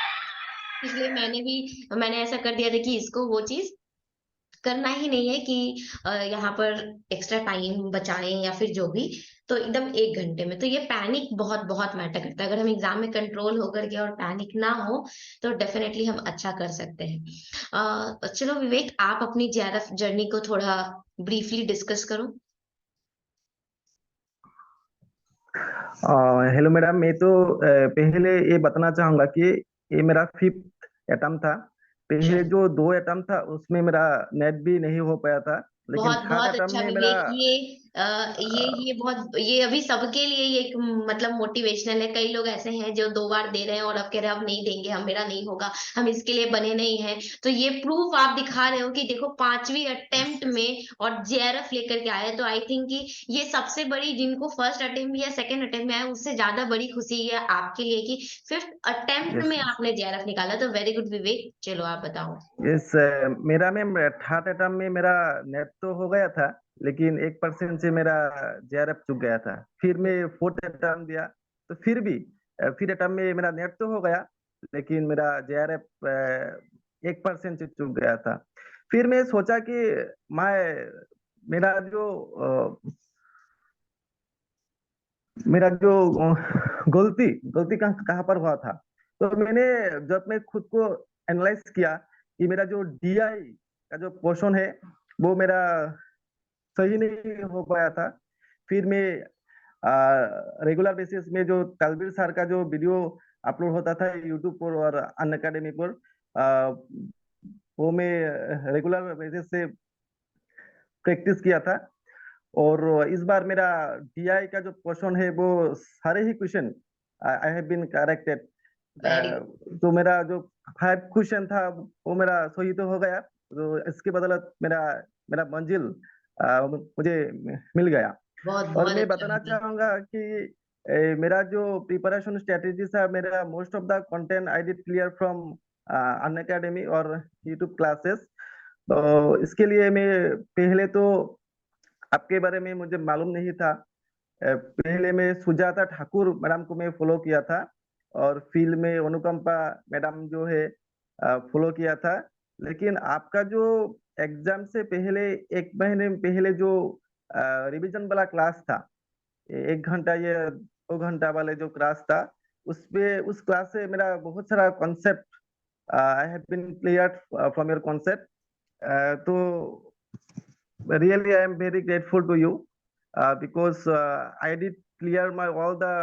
Speaker 1: इसलिए मैंने ऐसा कर दिया था कि इसको वो चीज करना ही नहीं है कि यहाँ पर एक्स्ट्रा टाइम बचाएं या फिर जो भी। तो एकदम 1 घंटे में, तो ये पैनिक बहुत बहुत मैटर करता है। अगर हम एग्जाम में कंट्रोल होकर के और पैनिक ना हो, तो डेफिनेटली हम अच्छा कर सकते हैं। चलो विवेक, आप अपनी JRF जर्नी को थोड़ा ब्रीफली डिस्कस करो।
Speaker 3: हेलो मैडम, मैं तो पहले ये बताना चाहूंगा कि ये मेरा 5th अटेम्प्ट था।
Speaker 1: अच्छा,
Speaker 3: पहले जो 2 अटेम्प्ट था उसमें मेरा नेट भी नहीं हो पाया था, लेकिन
Speaker 1: बहुत
Speaker 3: थर्ड
Speaker 1: बहुत
Speaker 3: अटेम्प्ट
Speaker 1: अच्छा
Speaker 3: में मेरा
Speaker 1: विवेक। ये बहुत, ये अभी सबके लिए ये एक मतलब मोटिवेशनल है। कई लोग ऐसे हैं जो 2 बार दे रहे हैं और अब कह रहे हैं अब नहीं देंगे, हम मेरा नहीं होगा, हम इसके लिए बने नहीं हैं। तो ये प्रूफ आप दिखा रहे हो कि देखो 5वीं अटेम्प्ट में और JRF लेकर के आए। तो आई थिंक कि ये सबसे बड़ी, जिनको फर्स्ट अटेम्प्ट या सेकंड अटेम्प्ट में आया उससे ज्यादा बड़ी खुशी है आपके लिए कि 5th अटेम्प्ट
Speaker 3: यस
Speaker 1: में आपने JRF निकाला। तो वेरी गुड विवेक। चलो आप बताओ।
Speaker 3: यस मेरा मैम थर्ड अटेम्प्ट में मेरा नेट तो हो गया था, लेकिन 1% से मेरा JRF चूक गया था। फिर मैं फोर्थ अटेम्प्ट दिया, तो फिर अटेम्प्ट में मेरा नेट तो हो गया, लेकिन मेरा JRF 1% से चूक गया था। फिर मैं सोचा कि मैं मेरा जो मेरा जो गलती गलती कहाँ कहाँ पर हुआ था। तो मैंने, जब मैं खुद को एनालाइज किया कि मेरा जो DI का जो क्वेश्चन है वो मेरा सही नहीं हो पाया था। फिर मैं रेगुलर बेसिस में जो तलबीर सर का जो वीडियो अपलोड होता था यूट्यूब पर और अन अकेडमी पर, आ, वो मैं रेगुलर बेसिस से प्रैक्टिस किया था। और इस बार मेरा DI का जो क्वेश्चन है वो सारे ही question I have been corrected.
Speaker 1: Very
Speaker 3: तो मेरा जो 5 क्वेश्चन था वो मेरा सही तो हो गया, तो इसके बदौलत मेरा मेरा मंजिल मुझे मिल गया।
Speaker 1: बहुत
Speaker 3: और
Speaker 1: बहुत
Speaker 3: मैं
Speaker 1: अच्छा
Speaker 3: बताना
Speaker 1: विवेक।
Speaker 3: चाहूंगा कि मेरा जो प्रिपरेशन स्ट्रेटेजी था, मेरा most of the content I did clear from Unacademy और यूट्यूब क्लासेस। तो इसके लिए मैं पहले तो आपके बारे में मुझे मालूम नहीं था। पहले मैं सुजाता ठाकुर मैडम को मैं फॉलो किया था, और फील्ड में अनुकंपा मैडम जो है फॉलो किया था। लेकिन आपका जो एग्जाम से पहले 1 महीने पहले जो रिवीजन वाला क्लास था, 1 घंटा या 2 घंटा वाले जो क्लास था, उस क्लास से मेरा बहुत सारा concept I have been clear from your concept. तो really I am very grateful to you because I did clear my all the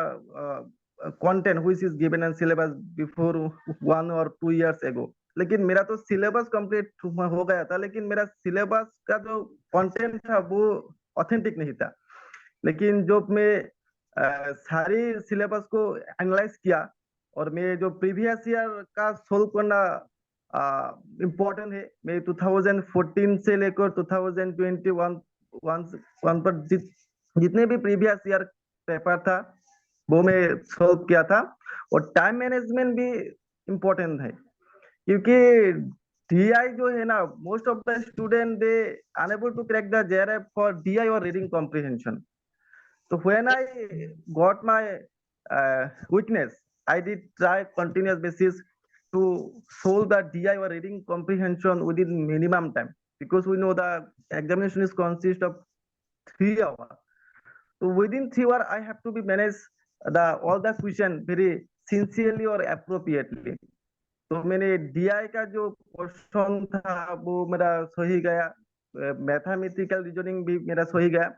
Speaker 3: content which is given in syllabus before 1 or 2 years ago। लेकिन मेरा तो syllabus complete हो गया था, लेकिन मेरा syllabus का जो कंटेंट था वो ऑथेंटिक नहीं था। लेकिन जो मैं सारी सिलेबस को एनालाइज किया, और मैं जो प्रीवियस ईयर का सोल्व करना इम्पोर्टेंट है, मैं 2014 से लेकर 2021 वन पर जितने भी प्रीवियस ईयर पेपर था वो मैं सोल्व किया था। और टाइम मैनेजमेंट भी इम्पोर्टेंट है, क्योंकि DI जो है ना, most of the student they unable to crack the JRF for DI और reading comprehension. So when I got my weakness, I did try continuous basis to solve the DI or reading comprehension within minimum time, because we know the examination is consist of 3 hours. So within 3 hours, I have to be manage the all the question very sincerely or appropriately. तो मैंने DI का जो question था वो मेरा सही गया, mathematical reasoning भी मेरा सही गया,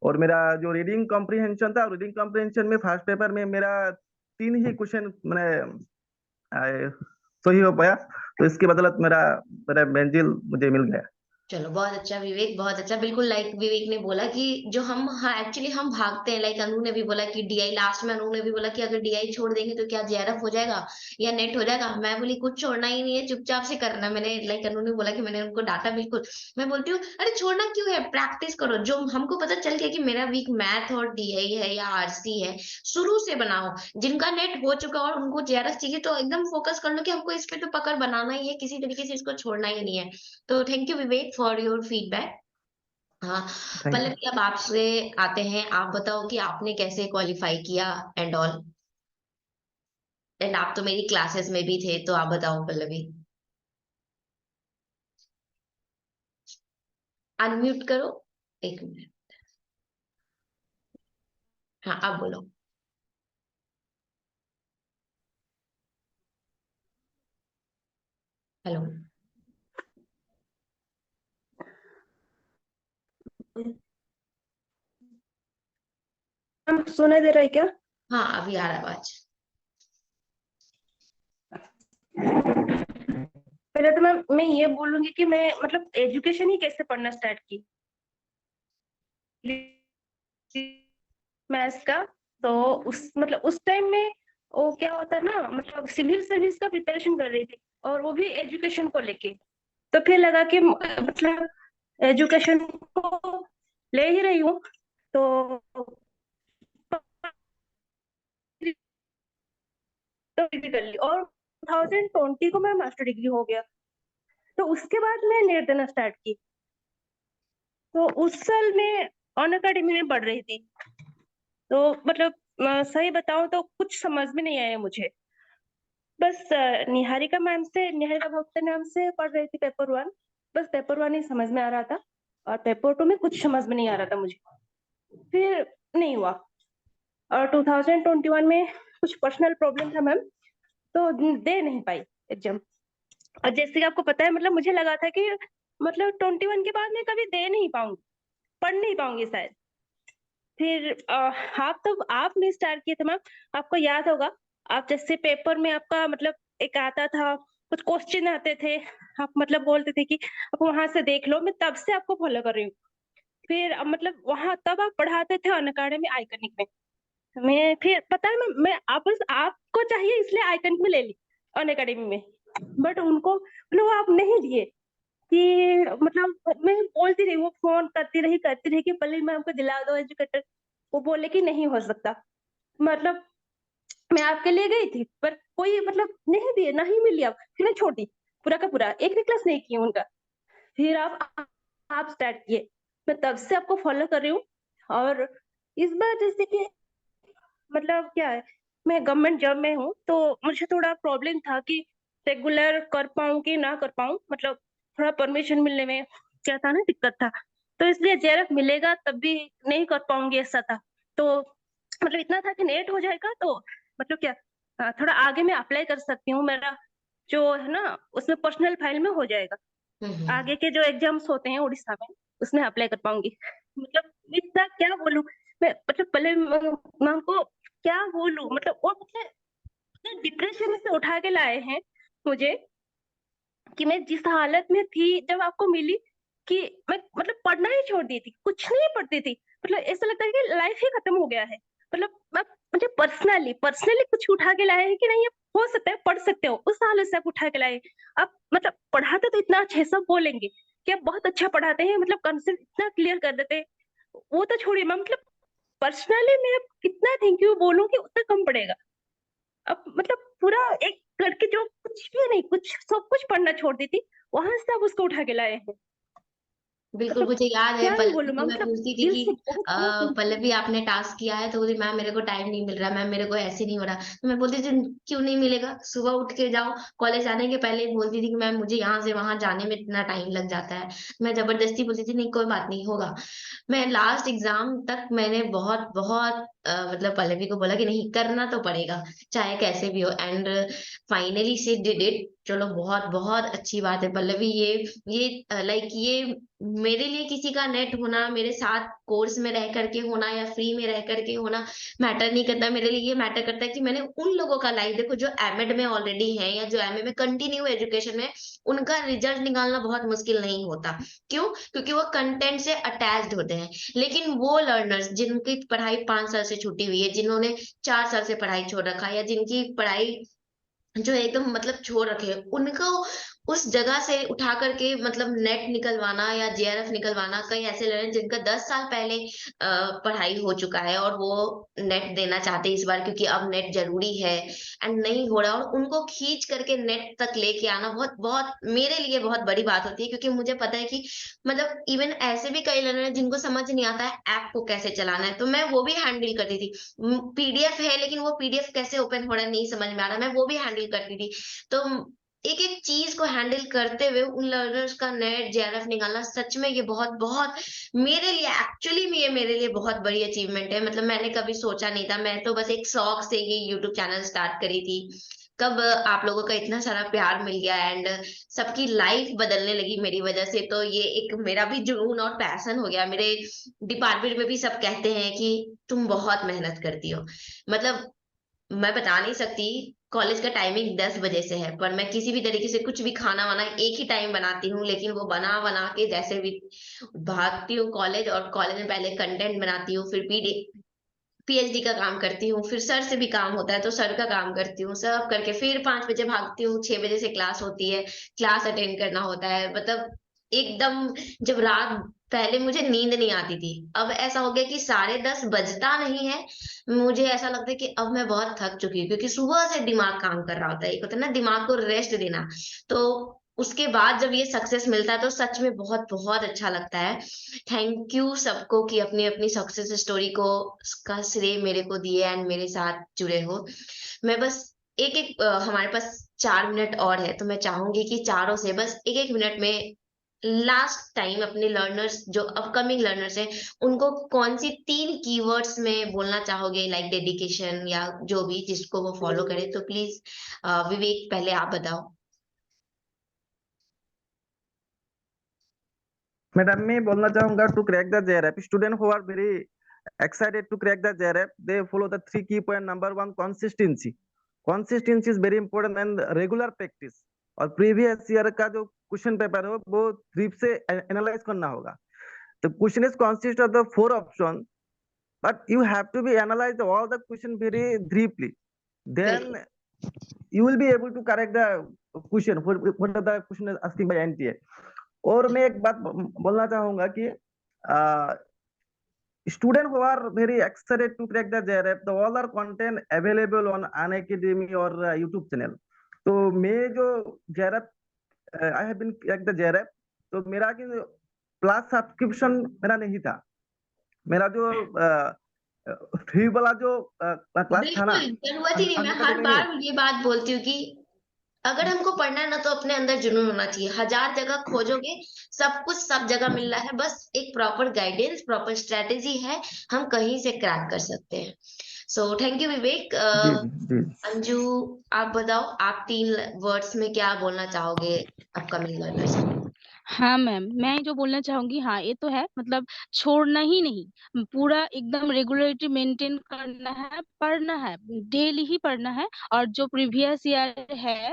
Speaker 3: और मेरा जो रीडिंग कॉम्प्रिहेंशन था, रीडिंग कॉम्प्रिहेंशन में फर्स्ट पेपर में मेरा 3 ही क्वेश्चन मैंने सही हो पाया। तो इसके बदौलत मेरा मेरा मंजिल मुझे मिल गया।
Speaker 1: चलो बहुत अच्छा विवेक, बहुत अच्छा। बिल्कुल लाइक विवेक ने बोला कि जो हम, हाँ एक्चुअली हम भागते हैं। लाइक अनु ने भी बोला कि DI, लास्ट में अनु ने भी बोला कि अगर DI छोड़ देंगे तो क्या JRF हो जाएगा या नेट हो जाएगा। मैं बोली कुछ छोड़ना ही नहीं है, चुपचाप से करना। मैंने लाइक अनु ने बोला कि मैंने उनको डांटा बिल्कुल। मैं बोलती हूँ अरे छोड़ना क्यों है, प्रैक्टिस करो। जो हमको पता चल गया कि मेरा वीक मैथ और DI है या RC है, शुरू से बनाओ। जिनका नेट हो चुका और उनको JRF चाहिए तो एकदम फोकस कर लो कि हमको इस पे तो पकड़ बनाना ही है, किसी तरीके से इसको छोड़ना ही नहीं है। तो thank you Vivek for your feedback. हाँ
Speaker 3: थैंक यू।
Speaker 1: पल्लवी, अब आपसे आते हैं। आप बताओ कि आपने कैसे क्वालिफाई किया एंड ऑल। एंड आप तो मेरी क्लासेस में भी थे, तो आप बताओ पल्लवी। अनम्यूट करो, 1 मिनट। हाँ अब बोलो। हेलो।
Speaker 5: हम सुनाई दे रहा है क्या?
Speaker 1: हाँ अभी आ रहा है आवाज।
Speaker 5: पहले तो मैं ये बोलूंगी कि मैं मतलब एजुकेशन ही कैसे पढ़ना स्टार्ट की मैथ्स का। तो उस टाइम में वो क्या होता है ना, मतलब सिविल सर्विस का प्रिपरेशन कर रही थी, और वो भी एजुकेशन को लेके। तो फिर लगा कि मतलब एजुकेशन को ले ही रही हूँ, तो डिग्री कर ली, और 2020 को मेरा मास्टर डिग्री हो गया। तो उसके बाद मैं नेट देना स्टार्ट की। तो उस साल मैं ऑन अकेडमी में पढ़ रही थी। तो मतलब सही बताऊं तो कुछ समझ में नहीं आया मुझे। बस निहारिका भक्त नाम से पढ़ रही थी पेपर 1। बस पेपर 1 ही समझ में आ रहा था, और पेपर 2 में कुछ समझ में नहीं आ रहा था मुझे। फिर नहीं हुआ, और 2021 में कुछ पर्सनल प्रॉब्लम था मैम, तो दे नहीं पाई एग्जाम। और जैसे कि आपको पता है, मतलब मुझे लगा था कि मतलब 21 के बाद मैं कभी दे नहीं पाऊंगी, पढ़ नहीं पाऊंगी शायद। फिर आपने स्टार्ट किए थे मैम, आपको याद होगा। आप जैसे पेपर में आपका मतलब एक आता था, कुछ क्वेश्चन आते थे, आप मतलब बोलते थे कि आप वहां से देख लो। मैं तब से आपको फॉलो कर रही हूँ। फिर मतलब वहां तब आप पढ़ाते थे अन अकेडमी आइकनिक में। मैं फिर पता है मैं आपस आपको चाहिए इसलिए आइकन में ले ली अनअकैडमी में, बट उनको मतलब आप नहीं दिए कि मतलब मैं बोलती रही, वो फोन करती रही कि पहले मैं आपको दिला दो एजुकेटर, वो बोले कि नहीं हो सकता। मतलब मैं आपके लिए गई थी पर कोई मतलब नहीं दिए, नहीं मिली। आप फिर मैं छोटी पूरा का पूरा एक भी क्लास नहीं की उनका। फिर आप स्टार्ट किए, मैं तब से आपको फॉलो कर रही हूँ। और इस बार जैसे कि मतलब क्या है, मैं गवर्नमेंट जॉब में हूँ तो मुझे थोड़ा प्रॉब्लम था कि रेगुलर कर पाऊँ कि ना कर पाऊँ, मतलब थोड़ा परमिशन मिलने में क्या था ना, दिक्कत था। तो इसलिए जेआरएफ मिलेगा तब भी नहीं कर पाऊंगी ऐसा था। तो मतलब इतना था कि नेट हो जाएगा तो मतलब क्या थोड़ा आगे मैं अप्लाई कर सकती हूँ, मेरा जो है ना उसमें पर्सनल फाइल में हो जाएगा। आगे के जो एग्जाम्स होते हैं उड़ीसा में उसमें अप्लाई कर पाऊंगी। मतलब इतना क्या बोलूं मैं, मतलब पहले मैं उनको क्या बोलूं, मतलब वो मतलब डिप्रेशन से उठा के लाए हैं मुझे कि मैं जिस हालत में थी जब आपको मिली कि मैं मतलब पढ़ना ही छोड़ दी थी, कुछ नहीं पढ़ती थी। मतलब ऐसा लगता है कि लाइफ ही खत्म हो गया है। मतलब मैं मुझे पर्सनली पर्सनली कुछ उठा के लाए हैं कि नहीं आप हो सकता है पढ़ सकते हो, उस हालत से आप उठा के लाए। आप मतलब पढ़ाते तो इतना अच्छा है, सब बोलेंगे कि आप बहुत अच्छा पढ़ाते हैं, मतलब कंसेप्ट इतना क्लियर कर देते हैं। वो तो छोड़िए, मैं मतलब पर्सनली मैं अब कितना थैंक यू बोलूं कि उतना कम पड़ेगा। अब मतलब पूरा एक लड़की जो कुछ भी नहीं, कुछ सब कुछ पढ़ना छोड़ दी थी, वहां से आप उसको उठा के लाए हैं।
Speaker 1: बिल्कुल,
Speaker 5: मतलब
Speaker 1: मुझे याद है
Speaker 5: क्या ही
Speaker 1: पल्लवी
Speaker 5: बोलूं
Speaker 1: को
Speaker 5: मैं,
Speaker 1: मैं
Speaker 5: मतलब
Speaker 1: पूछती थी
Speaker 5: दिल
Speaker 1: कि
Speaker 5: से बहुत बहुत thank you।
Speaker 1: पल्लवी आपने टास्क किया है? तो बोलती मैम मेरे को टाइम नहीं मिल रहा, मैम मेरे को ऐसे नहीं हो रहा। तो मैं बोलती थी क्यों नहीं मिलेगा, सुबह उठ के जाओ। कॉलेज आने के पहले बोलती थी कि मैम मुझे यहाँ से वहां जाने में इतना टाइम लग जाता है। मैं जबरदस्ती बोलती थी नहीं कोई बात नहीं होगा। मैं लास्ट एग्जाम तक मैंने बहुत बहुत मतलब पल्लवी को बोला कि नहीं करना तो पड़ेगा चाहे कैसे भी हो, and finally she did it. चलो बहुत बहुत अच्छी बात है पल्लवी। ये लाइक ये मेरे लिए किसी का नेट होना, मेरे साथ कोर्स में रह करके होना या फ्री में रह करके होना मैटर नहीं करता। मेरे लिए ये मैटर करता है कि मैंने उन लोगों का लाइफ देखो जो एमएड में ऑलरेडी है या जो एमए में कंटिन्यू एजुकेशन में, उनका रिजल्ट निकालना बहुत मुश्किल नहीं होता। क्यों? क्योंकि वो कंटेंट से अटैच्ड होते हैं। लेकिन वो लर्नर्स जिनकी पढ़ाई 5 साल से छूटी हुई है, जिन्होंने 4 साल से पढ़ाई छोड़ रखा है, या जिनकी पढ़ाई जो एकदम मतलब छोड़ रखे हैं, उनको उस जगह से उठा करके मतलब नेट निकलवाना या जेआरएफ निकलवाना। कई ऐसे लोग हैं जिनका 10 साल पहले पढ़ाई हो चुका है और वो नेट देना चाहते हैं इस बार क्योंकि अब नेट जरूरी है, एंड नहीं हो रहा, और उनको खींच करके नेट तक लेके आना बहुत बहुत मेरे लिए बहुत बड़ी बात होती है। क्योंकि मुझे पता है कि मतलब इवन ऐसे भी कई लर्नर हैं जिनको समझ नहीं आता है ऐप को कैसे चलाना है, तो मैं वो भी हैंडल करती थी। पीडीएफ है लेकिन वो पीडीएफ कैसे ओपन हो रहा है नहीं समझ में आ रहा, मैं वो भी हैंडल करती थी। तो एक एक चीज को हैंडल करते हुए उन लर्नर्स का नेट जेआरएफ निकालना सच में ये बहुत बहुत मेरे लिए एक्चुअली में ये मेरे लिए बहुत बड़ी अचीवमेंट है। मतलब मैंने कभी सोचा नहीं था, मैं तो बस एक शौक से ये यूट्यूब चैनल स्टार्ट करी थी। कब आप लोगों का इतना सारा प्यार मिल गया एंड सबकी लाइफ बदलने लगी मेरी वजह से, तो ये एक मेरा भी जुनून और पैशन हो गया। मेरे डिपार्टमेंट में भी सब कहते हैं कि तुम बहुत मेहनत करती हो। मतलब मैं बता नहीं सकती। कॉलेज का टाइमिंग 10 बजे से है पर मैं किसी भी तरीके से कुछ भी खाना वाना एक ही टाइम बनाती हूँ, लेकिन वो बना बना के जैसे भी भागती हूँ कॉलेज, और कॉलेज में पहले कंटेंट बनाती हूँ, फिर पीएचडी का काम करती हूँ, फिर सर से भी काम होता है तो सर का काम करती हूँ, सब करके फिर 5 बजे भागती हूँ, 6 बजे से क्लास होती है, क्लास अटेंड करना होता है। मतलब एकदम जब रात पहले मुझे नींद नहीं आती थी, अब ऐसा हो गया कि 10:30 बजता नहीं है, मुझे ऐसा लगता है कि अब मैं बहुत थक चुकी हूँ क्योंकि सुबह से दिमाग काम कर रहा होता है। एक होता है ना दिमाग को रेस्ट देना। तो उसके बाद जब ये सक्सेस मिलता है तो सच में बहुत बहुत अच्छा लगता है। थैंक यू सबको कि अपनी अपनी सक्सेस स्टोरी को का श्रेय मेरे को दिए एंड मेरे साथ जुड़े हो। मैं बस एक एक हमारे पास 4 मिनट और है तो मैं चाहूंगी कि चारों से बस एक एक मिनट में लास्ट टाइम अपने लर्नर्स जो अपकमिंग लर्नर्स हैं उनको कौन सी 3 कीवर्ड्स में बोलना चाहोगे, लाइक डेडिकेशन या जो भी जिसको वो फॉलो करे। तो प्लीज विवेक पहले आप बताओ।
Speaker 3: मैडम मैं बोलना चाहूंगा to crack the JRF student who are very excited to crack the JRF, they follow the 3 key point. Number one, consistency. Consistency is very important and regular practice. और previous year का जो question paper है वो 3 से analyse करना होगा। तो question is consist of the 4 option but you have to be analyze all the question very deeply. Then you will be able to correct the question what the question is asking by NTA. और मैं एक बात बोलना चाहूंगा कि student who are very excited to crack the JRF, the all are content available on Unacademy or YouTube channel. तो मैं जो JRF I have been crack the JRF, तो मेरा कि क्लास सब्सक्रिप्शन मेरा नहीं था, मेरा जो फ्री वाला जो क्लास था ना,
Speaker 1: बिल्कुल जरूरत ही नहीं। मैं हर बार ये बात बोलती हूँ कि अगर हमको पढ़ना है ना तो अपने अंदर जुनून होना चाहिए। 1000 जगह खोजोगे, सब कुछ सब जगह मिल रहा है, बस एक प्रॉपर गाइडेंस, प्रॉपर स्ट्रेटेजी है, हम कहीं से क्रैक कर सकते हैं। सो थैंक यू विवेक। अंजू आप बताओ, आप 3 वर्ड्स में क्या बोलना चाहोगे अपकमिंग लर्नर्स?
Speaker 4: हाँ मैम, मैं जो बोलना चाहूंगी, हाँ ये तो है, मतलब छोड़ना ही नहीं, पूरा एकदम रेगुलरिटी मेंटेन करना है, पढ़ना है, डेली ही पढ़ना है। और जो प्रीवियस ईयर है,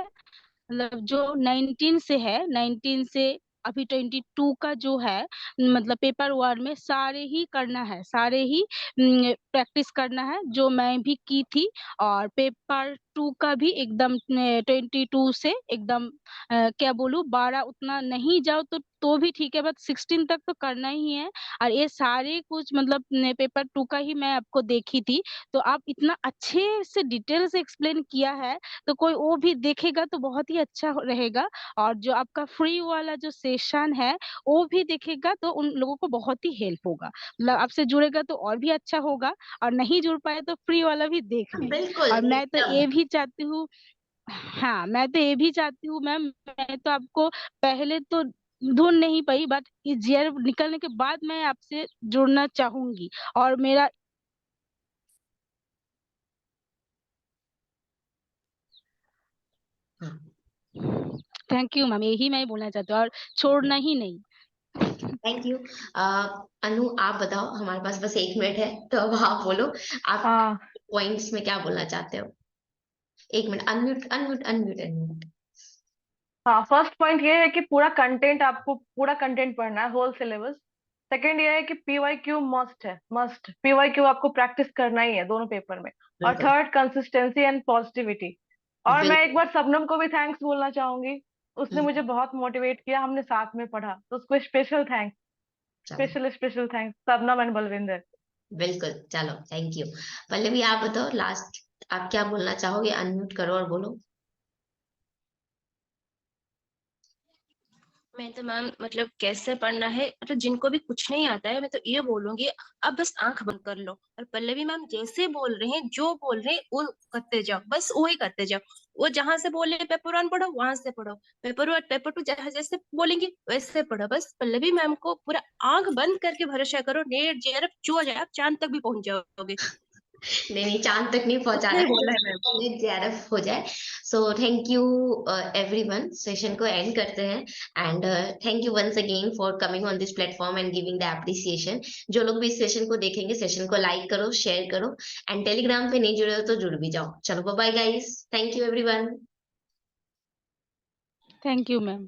Speaker 4: मतलब जो 19 से है, 19 से अभी 22 का जो है, मतलब पेपर 1 में सारे ही करना है, सारे ही प्रैक्टिस करना है, जो मैं भी की थी। और पेपर 2 का भी एकदम 22 से एकदम क्या बोलूं, 12 उतना नहीं जाओ तो भी ठीक है, बट 16 तक तो करना ही है। और ये सारे कुछ मतलब पेपर 2 का ही मैं आपको देखी थी, तो आप इतना अच्छे से डिटेल से एक्सप्लेन किया है, तो कोई वो भी देखेगा तो बहुत ही अच्छा रहेगा। और जो आपका फ्री वाला जो सेशन है, वो भी देखेगा तो उन लोगों को बहुत ही हेल्प होगा, मतलब आपसे जुड़ेगा तो और भी अच्छा होगा। और नहीं जुड़ पाए तो फ्री वाला भी देख ले।
Speaker 1: बिल्कुल
Speaker 4: और मैं तो
Speaker 1: एकदम।
Speaker 4: ये भी चाहती हूँ, हाँ मैं तो ये भी चाहती हूँ मैम, मैं तो आपको पहले तो ढूंढ नहीं पाई, बट इस जीआर निकलने के बाद मैं आपसे जुड़ना चाहूंगी। और मेरा थैंक यू मैम, यही मैं बोलना चाहती हूँ, और छोड़ना ही नहीं।
Speaker 1: Thank you. अनु आप बताओ, हमारे पास बस 1 मिनट है, तो अब आप बोलो, आप पॉइंट्स में क्या बोलना चाहते हो? 1 minute, unmute unmute unmute unmute.
Speaker 2: हाँ, फर्स्ट पॉइंट ये है कि पूरा कंटेंट, आपको पूरा कंटेंट पढ़ना है, होल सिलेबस। सेकंड ये है कि पीवाईक्यू मस्ट है, मस्ट पीवाईक्यू आपको प्रैक्टिस करना ही है दोनों पेपर में। और
Speaker 1: बिल्कुल
Speaker 2: थर्ड, कंसिस्टेंसी एंड पॉजिटिविटी। और मैं एक
Speaker 1: बिल्कुल।
Speaker 2: बार सबनम को भी थैंक्स बोलना चाहूंगी, उसने मुझे बहुत मोटिवेट किया, हमने साथ में पढ़ा, तो उसको स्पेशल थैंक्स,
Speaker 1: चलो
Speaker 2: special thanks Shabnam and Balwinder.
Speaker 1: बिल्कुल, चलो थैंक यू। पल्लवी आप बताओ, लास्ट आप क्या बोलना चाहोगे? अनम्यूट करो और बोलो।
Speaker 6: मैं तो मैम मतलब कैसे पढ़ना है, मतलब जिनको भी कुछ नहीं आता है, मैं तो ये बोलूंगी अब बस आंख बंद कर लो, और पल्लवी मैम जैसे बोल रहे हैं, जो बोल रहे हैं वो करते जाओ, बस वही करते जाओं। वो जहां से बोले पेपर 1 पढ़ो, वहां से पढ़ो, पेपर 1 पेपर 2 जहां जैसे बोलेंगे वैसे पढ़ो। बस पल्लवी मैम को पूरा आंख बंद करके भरोसा करो, नेट जेआरएफ जो आ जाए, आप चांद तक भी पहुंच जाओगे।
Speaker 1: नहीं, चांद तक नहीं पहुंचाना
Speaker 6: उतना ही
Speaker 1: है,
Speaker 6: बोला है मैम।
Speaker 1: नेट जेआरएफ हो जाए। So thank you everyone, session को एंड करते हैं। And thank you once again for coming on this platform and giving the appreciation. जो लोग भी इस सेशन को देखेंगे, सेशन को लाइक करो, शेयर करो, एंड टेलीग्राम पे नहीं जुड़े हो तो जुड़ भी जाओ। चलो bye bye guys, thank you everyone.
Speaker 4: Thank you ma'am.